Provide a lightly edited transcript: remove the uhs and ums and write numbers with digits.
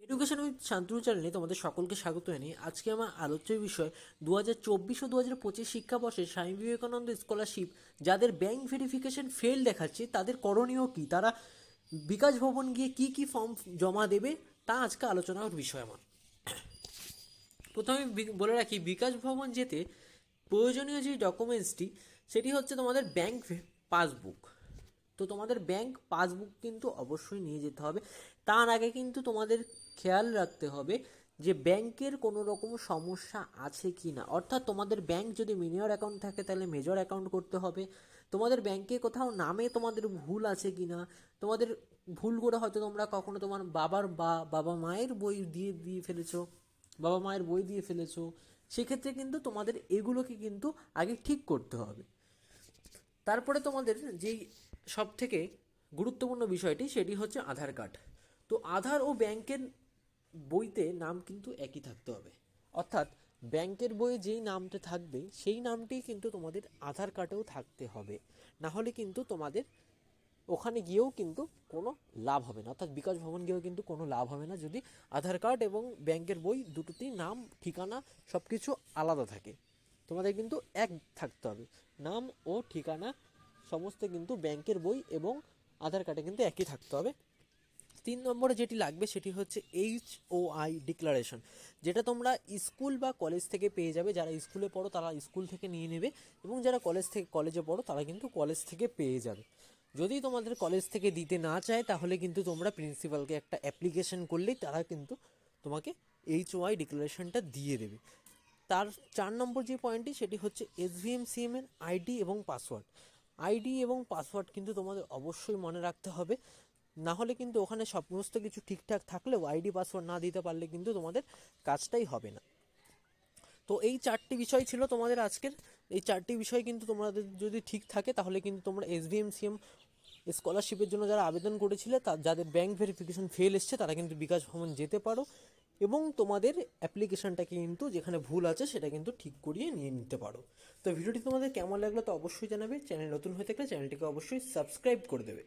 Education with Shantanu চ্যানেলে তোমাদের সকলকে স্বাগত জানিয়ে আজকে আমার আলোচ্য বিষয় 2024 ও 2025 শিক্ষাবর্ষে স্বামী বিবেকানন্দ স্কলারশিপ যাদের ব্যাংক ভেরিফিকেশন ফেল দেখাচ্ছে তাদের করণীয় কী, তারা বিকাশ ভবন গিয়ে কি কি ফর্ম জমা দেবে তা আজকে আলোচনার বিষয় আমার। প্রথমে বলে রাখি, বিকাশ ভবন যেতে প্রয়োজনীয় যে ডকুমেন্টসটি সেটি হচ্ছে তোমাদের ব্যাংক পাসবুক। তো তোমাদের ব্যাংক পাসবুক কিন্তু অবশ্যই নিয়ে যেতে হবে। তার আগে কিন্তু তোমাদের খেয়াল রাখতে হবে যে ব্যাংকের কোনো রকম সমস্যা আছে কি না, অর্থাৎ তোমাদের ব্যাংক যদি মিনিয়র অ্যাকাউন্ট থাকে তাহলে মেজর অ্যাকাউন্ট করতে হবে। তোমাদের ব্যাংকে কোথাও নামে তোমাদের ভুল আছে কি না, তোমাদের ভুল করে হয়তো তোমরা কখনো তোমার বাবা মায়ের বই দিয়ে ফেলেছো, বাবা মায়ের বই দিয়ে ফেলেছো, সেক্ষেত্রে কিন্তু তোমাদের এগুলোকে কিন্তু আগে ঠিক করতে হবে। তারপরে তোমাদের যেই সব থেকে গুরুত্বপূর্ণ বিষয়টি সেটি হচ্ছে আধার কার্ড। তো আধার ও ব্যাংকের বইতে নাম কিন্তু একই থাকতে হবে, অর্থাৎ ব্যাংকের বইয়ে যেই নামটা থাকবে সেই নামটি কিন্তু তোমাদের আধার কার্ডেও থাকতে হবে, না হলে কিন্তু তোমাদের ওখানে গিয়েও কিন্তু কোনো লাভ হবে না, অর্থাৎ বিকাশ ভবন গিয়েও কিন্তু কোনো লাভ হবে না যদি আধার কার্ড এবং ব্যাংকের বই দুটোতেই নাম ঠিকানা সব কিছু আলাদা থাকে। তোমাদের কিন্তু এক থাকতে হবে, নাম ও ঠিকানা সমস্ত কিন্তু ব্যাংকের বই এবং আধার কার্ডে কিন্তু একই থাকতে হবে। 3 নম্বরে যেটি লাগবে সেটি হচ্ছে HOI ডিক্লারেশন, যেটা তোমরা স্কুল বা কলেজ থেকে পেয়ে যাবে। যারা স্কুলে পড়ো তারা স্কুল থেকে নিয়ে নেবে এবং যারা কলেজে পড়ো তারা কিন্তু কলেজ থেকে পেয়ে যাবে। যদি তোমাদের কলেজ থেকে দিতে না চায় তাহলে কিন্তু তোমরা প্রিন্সিপালকে একটা অ্যাপ্লিকেশন করলেই তারা কিন্তু তোমাকে HOI ডিক্লারেশনটা দিয়ে দেবে। তার 4 নম্বর যে পয়েন্টটি সেটি হচ্ছে SVMCM এর আইডি এবং পাসওয়ার্ড। আইডি এবং পাসওয়ার্ড কিন্তু তোমাদের অবশ্যই মনে রাখতে হবে, না হলে কিন্তু ওখানে সমস্ত কিছু ঠিকঠাক থাকলেও আইডি পাসওয়ার্ড না দিতে পারলে কিন্তু তোমাদের কাজটাই হবে না। তো এই 4টি বিষয় ছিল তোমাদের আজকের। এই 4টি বিষয় কিন্তু তোমাদের যদি ঠিক থাকে তাহলে কিন্তু তোমরা SVMCM স্কলারশিপের জন্য যারা আবেদন করেছিলে যাদের ব্যাংক ভেরিফিকেশন ফেল এসছে তারা কিন্তু বিকাশ ভবন যেতে পারো এবং তোমাদের অ্যাপ্লিকেশনটাকে কিন্তু যেখানে ভুল আছে সেটা কিন্তু ঠিক করিয়ে নিয়ে নিতে পারো। তো ভিডিওটি তোমাদের কেমন লাগলো তো অবশ্যই জানাবে। চ্যানেল নতুন হয়ে থাকলে চ্যানেলটিকে অবশ্যই সাবস্ক্রাইব করে দেবে।